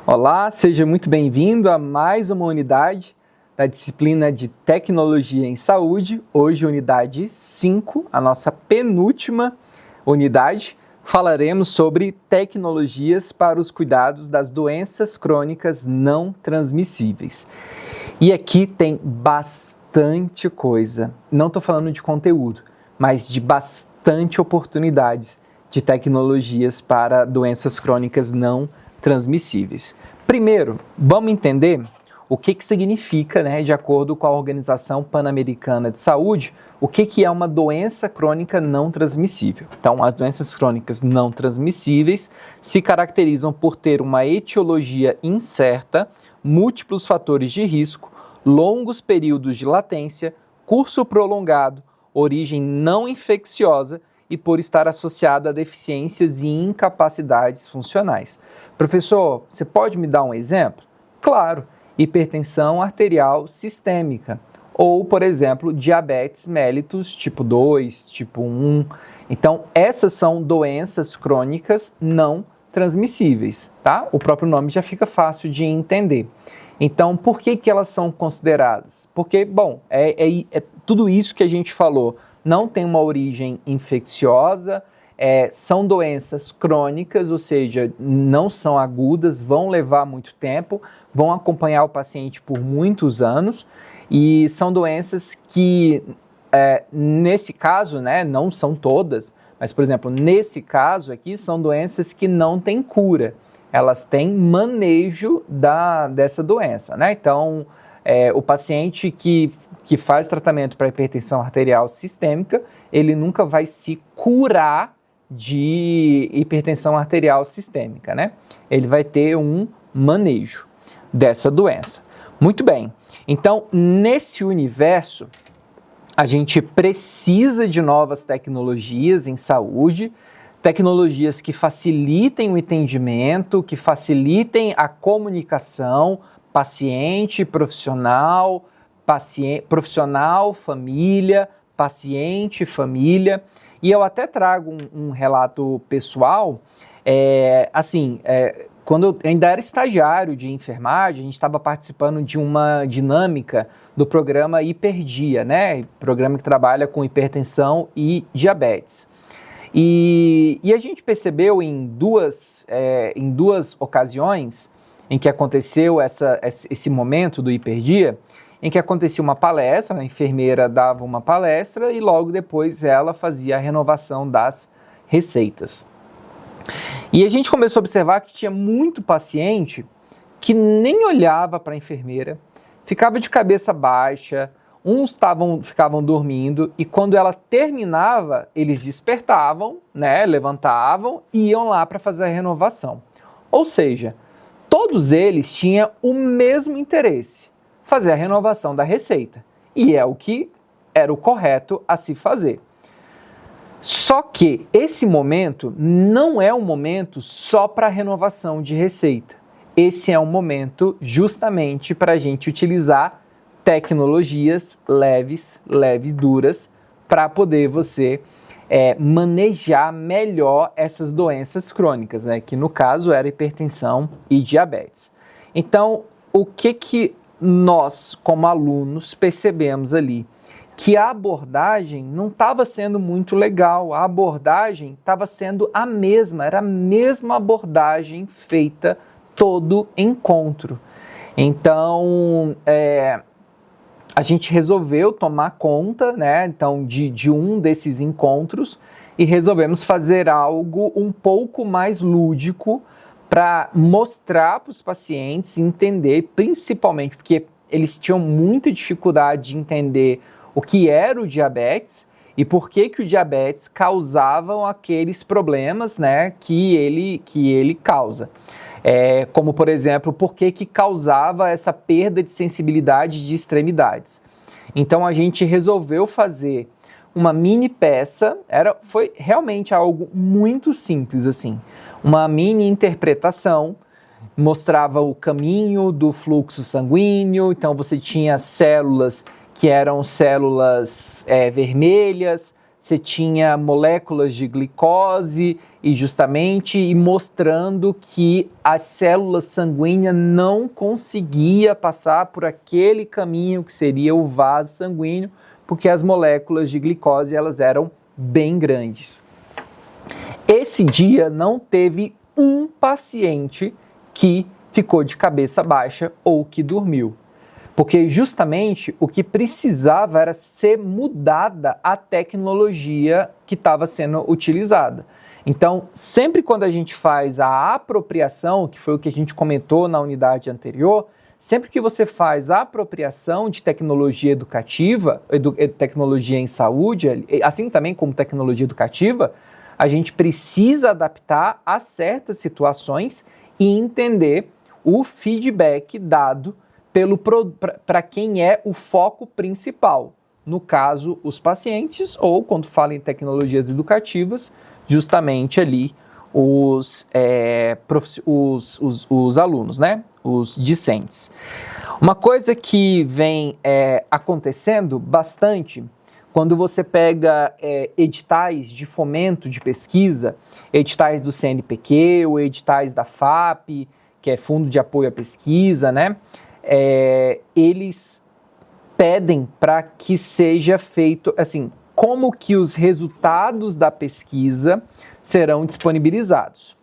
Olá, seja muito bem-vindo a mais uma unidade da disciplina de Tecnologia em Saúde. Hoje, unidade 5, a nossa penúltima unidade. Falaremos sobre tecnologias para os cuidados das doenças crônicas não transmissíveis. E aqui tem bastante coisa. Não estou falando de conteúdo, mas de bastante oportunidades de tecnologias para doenças crônicas não transmissíveis. Primeiro, vamos entender o que significa, de acordo com a Organização Pan-Americana de Saúde, o que é uma doença crônica não transmissível. Então, as doenças crônicas não transmissíveis se caracterizam por ter uma etiologia incerta, múltiplos fatores de risco, longos períodos de latência, curso prolongado, origem não infecciosa e por estar associada a deficiências e incapacidades funcionais. Professor, você pode me dar um exemplo? Claro, hipertensão arterial sistêmica ou, por exemplo, diabetes mellitus tipo 2, tipo 1. Então, essas são doenças crônicas não transmissíveis, tá? O próprio nome já fica fácil de entender. Então, por que elas são consideradas? Porque, bom, é tudo isso que a gente falou. Não tem uma origem infecciosa, são doenças crônicas, ou seja, não são agudas, vão levar muito tempo, vão acompanhar o paciente por muitos anos e são doenças que, nesse caso, não são todas, mas, por exemplo, nesse caso aqui, são doenças que não têm cura, elas têm manejo dessa doença, Então, o paciente que faz tratamento para hipertensão arterial sistêmica, ele nunca vai se curar de hipertensão arterial sistêmica, Ele vai ter um manejo dessa doença. Muito bem, então nesse universo, a gente precisa de novas tecnologias em saúde, tecnologias que facilitem o entendimento, que facilitem a comunicação, paciente, profissional, família, paciente, família. E eu até trago um relato pessoal, quando eu ainda era estagiário de enfermagem, a gente estava participando de uma dinâmica do programa Hiperdia, Programa que trabalha com hipertensão e diabetes. E a gente percebeu em duas ocasiões em que aconteceu esse momento do hiperdia, em que acontecia uma palestra, a enfermeira dava uma palestra e logo depois ela fazia a renovação das receitas. E a gente começou a observar que tinha muito paciente que nem olhava para a enfermeira, ficava de cabeça baixa, uns ficavam dormindo e quando ela terminava, eles despertavam, levantavam e iam lá para fazer a renovação. Ou seja, todos eles tinham o mesmo interesse, fazer a renovação da receita. E é o que era o correto a se fazer. Só que esse momento não é um momento só para renovação de receita. Esse é um momento justamente para a gente utilizar tecnologias leves, duras, para poder você manejar melhor essas doenças crônicas, que no caso era hipertensão e diabetes. Então, o que nós, como alunos, percebemos ali? Que a abordagem não estava sendo muito legal, a abordagem estava sendo a mesma, era a mesma abordagem feita todo encontro. Então, a gente resolveu tomar conta, então, de um desses encontros e resolvemos fazer algo um pouco mais lúdico para mostrar para os pacientes entender, principalmente porque eles tinham muita dificuldade de entender o que era o diabetes e por que o diabetes causavam aqueles problemas, que ele causa. Como, por exemplo, por que causava essa perda de sensibilidade de extremidades. Então, a gente resolveu fazer uma mini peça, foi realmente algo muito simples, assim. Uma mini interpretação, mostrava o caminho do fluxo sanguíneo, então você tinha células que eram células vermelhas, você tinha moléculas de glicose e mostrando que a célula sanguínea não conseguia passar por aquele caminho que seria o vaso sanguíneo, porque as moléculas de glicose elas eram bem grandes. Esse dia não teve um paciente que ficou de cabeça baixa ou que dormiu. Porque justamente o que precisava era ser mudada a tecnologia que estava sendo utilizada. Então, sempre quando a gente faz a apropriação, que foi o que a gente comentou na unidade anterior, sempre que você faz a apropriação de tecnologia educativa, tecnologia em saúde, assim também como tecnologia educativa, a gente precisa adaptar a certas situações e entender o feedback dado para quem é o foco principal. No caso, os pacientes, ou quando fala em tecnologias educativas, justamente ali os alunos, né? Os discentes. Uma coisa que vem acontecendo bastante quando você pega editais de fomento de pesquisa, editais do CNPq ou editais da FAP, que é Fundo de Apoio à Pesquisa, né? Eles pedem para que seja feito, assim, como que os resultados da pesquisa serão disponibilizados.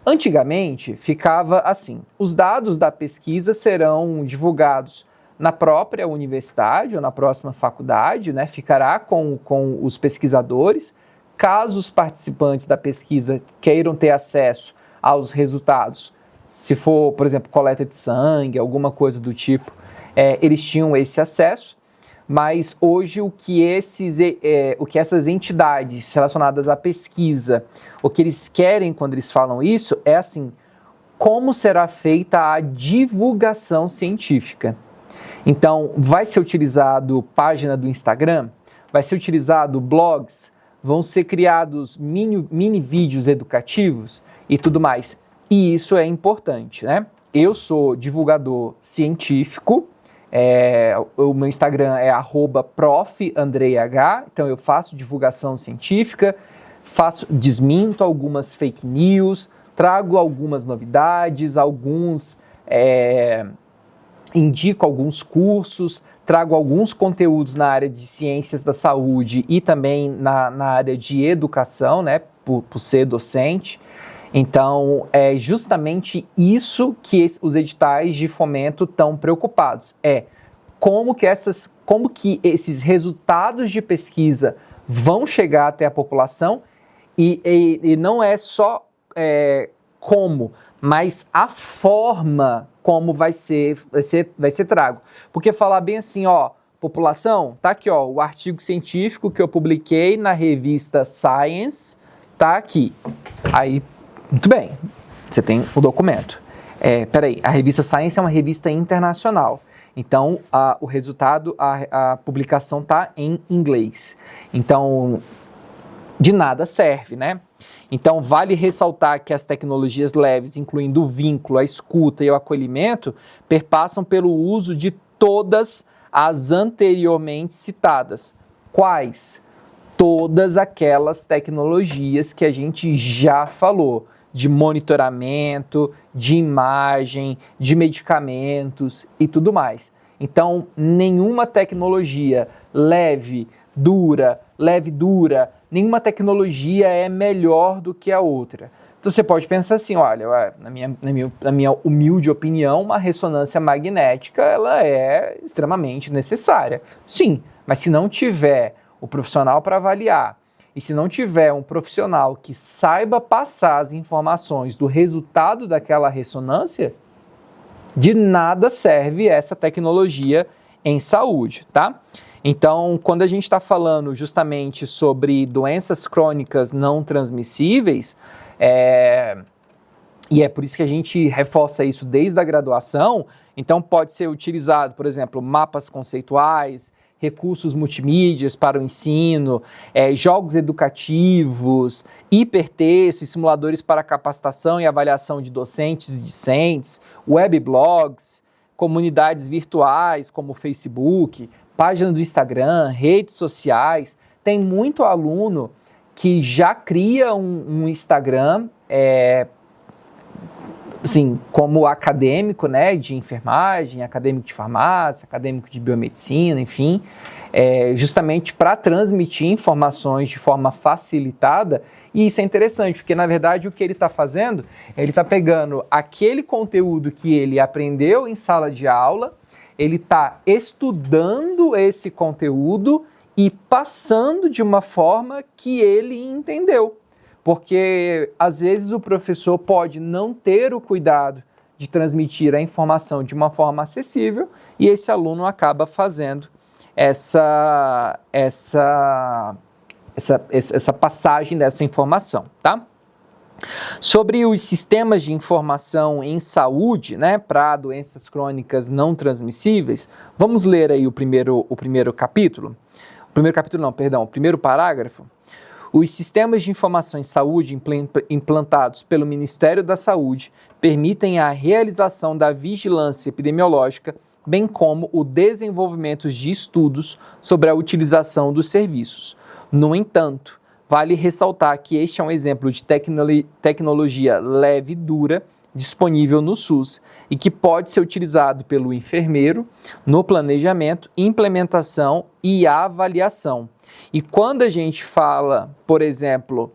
Antigamente, ficava assim, os dados da pesquisa serão divulgados na própria universidade ou na próxima faculdade, né? Ficará com os pesquisadores. Caso os participantes da pesquisa queiram ter acesso aos resultados, se for, por exemplo, coleta de sangue, alguma coisa do tipo, eles tinham esse acesso, mas hoje o que essas entidades relacionadas à pesquisa, o que eles querem quando eles falam isso é assim, como será feita a divulgação científica. Então, vai ser utilizado página do Instagram, vai ser utilizado blogs, vão ser criados mini vídeos educativos e tudo mais. E isso é importante, né? Eu sou divulgador científico, o meu Instagram é @profandreih, então eu faço divulgação científica, desminto algumas fake news, trago algumas novidades, indico alguns cursos, trago alguns conteúdos na área de ciências da saúde e também na área de educação, né, por ser docente. Então, é justamente isso que os editais de fomento estão preocupados. Como que esses resultados de pesquisa vão chegar até a população e não é só como, mas a forma como vai ser trago. Porque falar bem assim, população, tá aqui, o artigo científico que eu publiquei na revista Science, tá aqui. Aí, muito bem, você tem o documento. A revista Science é uma revista internacional. Então, o resultado, a publicação está em inglês. Então, de nada serve, né? Então, vale ressaltar que as tecnologias leves, incluindo o vínculo, a escuta e o acolhimento, perpassam pelo uso de todas as anteriormente citadas. Quais? Todas aquelas tecnologias que a gente já falou, de monitoramento, de imagem, de medicamentos e tudo mais. Então, nenhuma tecnologia leve, dura, nenhuma tecnologia é melhor do que a outra. Então, você pode pensar assim, olha, na minha humilde opinião, uma ressonância magnética ela é extremamente necessária. Sim, mas se não tiver o profissional para avaliar, e se não tiver um profissional que saiba passar as informações do resultado daquela ressonância, de nada serve essa tecnologia em saúde, tá? Então, quando a gente está falando justamente sobre doenças crônicas não transmissíveis, e é por isso que a gente reforça isso desde a graduação, então pode ser utilizado, por exemplo, mapas conceituais, recursos multimídias para o ensino, jogos educativos, hipertexto e simuladores para capacitação e avaliação de docentes e discentes, webblogs, comunidades virtuais como o Facebook, página do Instagram, redes sociais, tem muito aluno que já cria um Instagram, assim, como acadêmico, né, de enfermagem, acadêmico de farmácia, acadêmico de biomedicina, enfim, justamente para transmitir informações de forma facilitada. E isso é interessante, porque na verdade o que ele está fazendo, ele está pegando aquele conteúdo que ele aprendeu em sala de aula, ele está estudando esse conteúdo e passando de uma forma que ele entendeu. Porque às vezes o professor pode não ter o cuidado de transmitir a informação de uma forma acessível e esse aluno acaba fazendo essa passagem dessa informação, tá? Sobre os sistemas de informação em saúde, né, para doenças crônicas não transmissíveis, vamos ler aí o primeiro capítulo? O primeiro parágrafo. Os sistemas de informação em saúde implantados pelo Ministério da Saúde permitem a realização da vigilância epidemiológica, bem como o desenvolvimento de estudos sobre a utilização dos serviços. No entanto, vale ressaltar que este é um exemplo de tecnologia leve e dura disponível no SUS e que pode ser utilizado pelo enfermeiro no planejamento, implementação e avaliação. E quando a gente fala, por exemplo,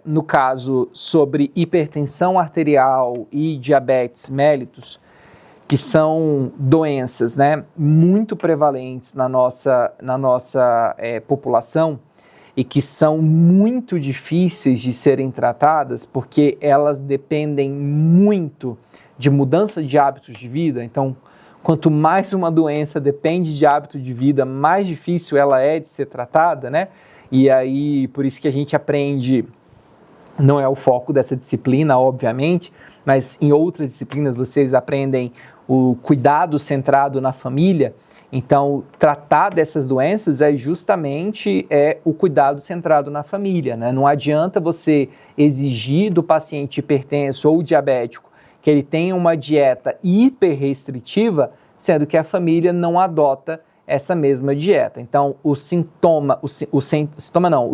no caso sobre hipertensão arterial e diabetes mellitus, que são doenças, né, muito prevalentes na nossa população e que são muito difíceis de serem tratadas porque elas dependem muito de mudança de hábitos de vida. Então, quanto mais uma doença depende de hábito de vida, mais difícil ela é de ser tratada, né? E aí, por isso que a gente aprende, não é o foco dessa disciplina, obviamente, mas em outras disciplinas vocês aprendem o cuidado centrado na família. Então, tratar dessas doenças é justamente o cuidado centrado na família, né? Não adianta você exigir do paciente hipertenso ou diabético que ele tenha uma dieta hiper restritiva, sendo que a família não adota essa mesma dieta. Então, o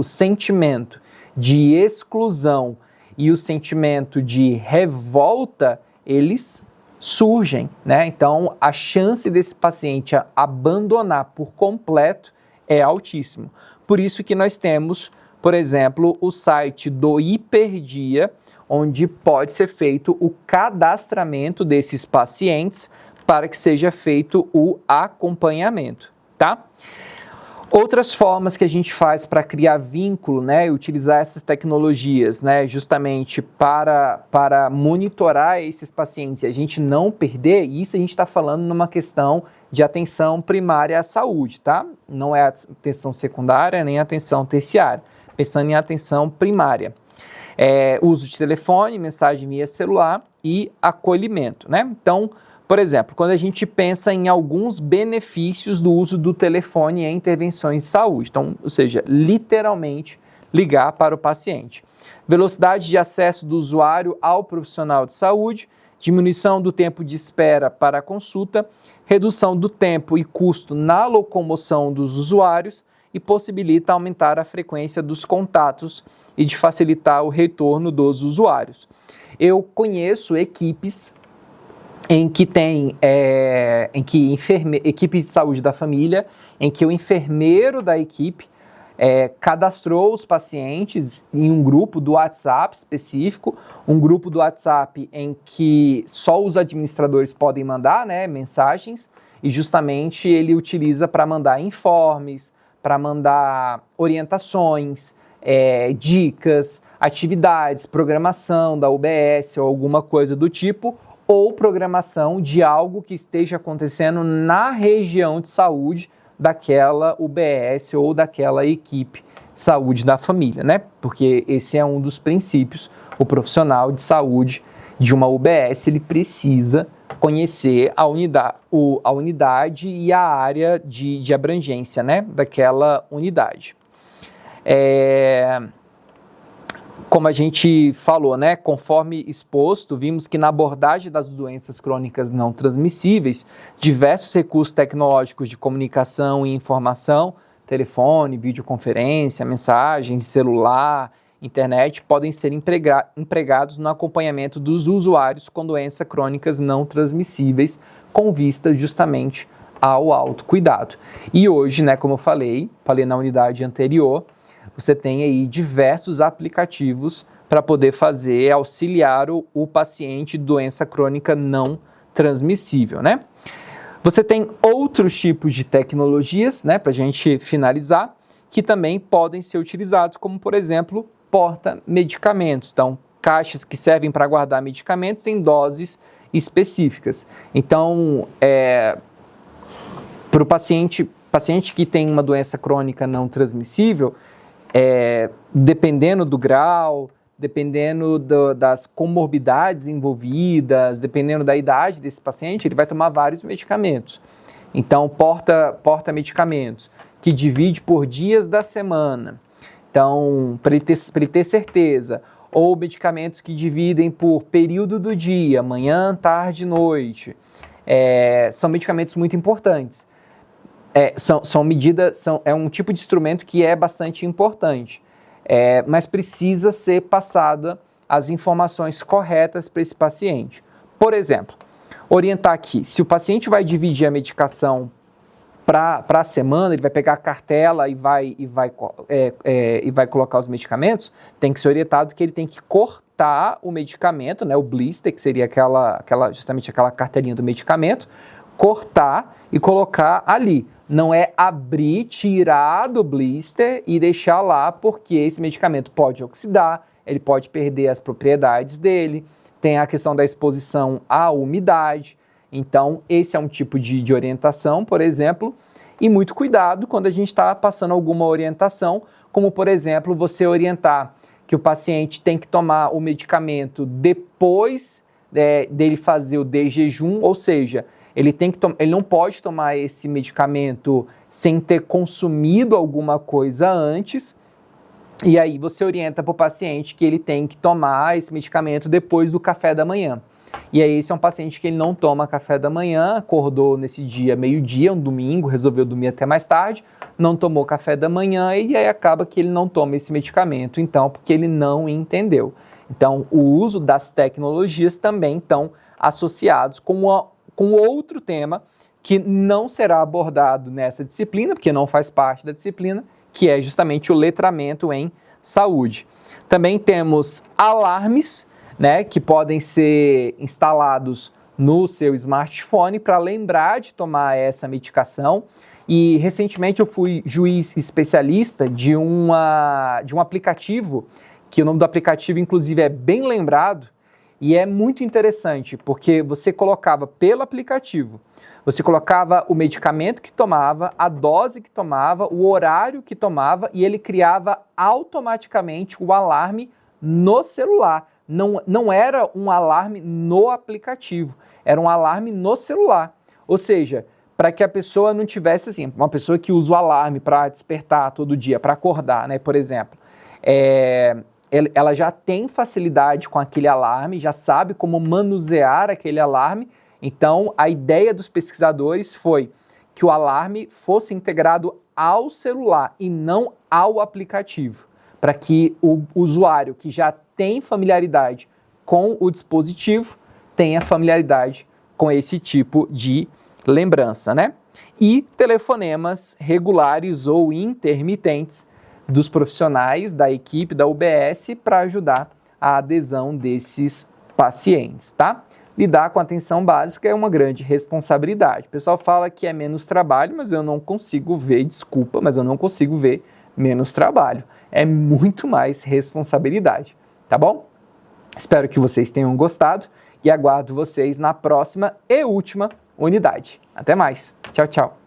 sentimento de exclusão e o sentimento de revolta, eles surgem, né? Então, a chance desse paciente abandonar por completo é altíssimo. Por isso que nós temos, por exemplo, o site do Hiperdia, onde pode ser feito o cadastramento desses pacientes para que seja feito o acompanhamento, tá? Outras formas que a gente faz para criar vínculo, né, e utilizar essas tecnologias, né, justamente para monitorar esses pacientes e a gente não perder, isso a gente está falando numa questão de atenção primária à saúde, tá? Não é atenção secundária nem atenção terciária, pensando em atenção primária. Uso de telefone, mensagem via celular e acolhimento, né? Então, por exemplo, quando a gente pensa em alguns benefícios do uso do telefone em intervenções de saúde, então, ou seja, literalmente ligar para o paciente. Velocidade de acesso do usuário ao profissional de saúde, diminuição do tempo de espera para a consulta, redução do tempo e custo na locomoção dos usuários e possibilita aumentar a frequência dos contatos e de facilitar o retorno dos usuários. Eu conheço equipes em que tem equipe de saúde da família, em que o enfermeiro da equipe cadastrou os pacientes em um grupo do WhatsApp específico, um grupo do WhatsApp em que só os administradores podem mandar, né, mensagens, e justamente ele utiliza para mandar informes, para mandar orientações, dicas, atividades, programação da UBS ou alguma coisa do tipo, ou programação de algo que esteja acontecendo na região de saúde daquela UBS ou daquela equipe de saúde da família, né? Porque esse é um dos princípios. O profissional de saúde de uma UBS, ele precisa conhecer a unidade e a área de abrangência, né, daquela unidade. Como a gente falou, né, conforme exposto, vimos que na abordagem das doenças crônicas não transmissíveis, diversos recursos tecnológicos de comunicação e informação telefone, videoconferência, mensagens, celular, internet, podem ser empregados no acompanhamento dos usuários com doenças crônicas não transmissíveis, com vista justamente ao autocuidado. E hoje, né, como eu falei na unidade anterior, você tem aí diversos aplicativos para poder auxiliar o paciente de doença crônica não transmissível, né? Você tem outros tipos de tecnologias, né, para a gente finalizar, que também podem ser utilizados, como, por exemplo, porta-medicamentos. Então, caixas que servem para guardar medicamentos em doses específicas. Então, para o paciente que tem uma doença crônica não transmissível, dependendo do grau, dependendo das comorbidades envolvidas, dependendo da idade desse paciente, ele vai tomar vários medicamentos. Então, porta-medicamentos, que divide por dias da semana. Então, para ele ter certeza, ou medicamentos que dividem por período do dia, manhã, tarde, noite, são medicamentos muito importantes. É um tipo de instrumento que é bastante importante, mas precisa ser passada as informações corretas para esse paciente. Por exemplo, orientar aqui, se o paciente vai dividir a medicação para a semana, ele vai pegar a cartela e vai colocar os medicamentos, tem que ser orientado que ele tem que cortar o medicamento, né, o blister, que seria justamente aquela cartelinha do medicamento, cortar e colocar ali. Não é abrir, tirar do blister e deixar lá, porque esse medicamento pode oxidar, ele pode perder as propriedades dele, tem a questão da exposição à umidade. Então, esse é um tipo de orientação, por exemplo, e muito cuidado quando a gente está passando alguma orientação, como, por exemplo, você orientar que o paciente tem que tomar o medicamento depois dele fazer o de jejum, ou seja, ele não pode tomar esse medicamento sem ter consumido alguma coisa antes, e aí você orienta para o paciente que ele tem que tomar esse medicamento depois do café da manhã. E aí esse é um paciente que ele não toma café da manhã, acordou nesse dia meio-dia, um domingo, resolveu dormir até mais tarde, não tomou café da manhã e aí acaba que ele não toma esse medicamento, então, porque ele não entendeu. Então, o uso das tecnologias também estão associados com outro tema que não será abordado nessa disciplina, porque não faz parte da disciplina, que é justamente o letramento em saúde. Também temos alarmes, né, que podem ser instalados no seu smartphone para lembrar de tomar essa medicação. E recentemente eu fui juiz especialista de um aplicativo, que o nome do aplicativo inclusive é bem lembrado, e é muito interessante, porque você colocava pelo aplicativo, você colocava o medicamento que tomava, a dose que tomava, o horário que tomava, e ele criava automaticamente o alarme no celular. Não era um alarme no aplicativo, era um alarme no celular. Ou seja, para que a pessoa não tivesse assim, uma pessoa que usa o alarme para despertar todo dia, para acordar, né, por exemplo, ela já tem facilidade com aquele alarme, já sabe como manusear aquele alarme. Então, a ideia dos pesquisadores foi que o alarme fosse integrado ao celular e não ao aplicativo, para que o usuário que já tem familiaridade com o dispositivo tenha familiaridade com esse tipo de lembrança, né? E telefonemas regulares ou intermitentes dos profissionais da equipe da UBS para ajudar a adesão desses pacientes, tá? Lidar com a atenção básica é uma grande responsabilidade. O pessoal fala que é menos trabalho, mas eu não consigo ver, desculpa, mas eu não consigo ver menos trabalho. É muito mais responsabilidade, tá bom? Espero que vocês tenham gostado e aguardo vocês na próxima e última unidade. Até mais. Tchau, tchau.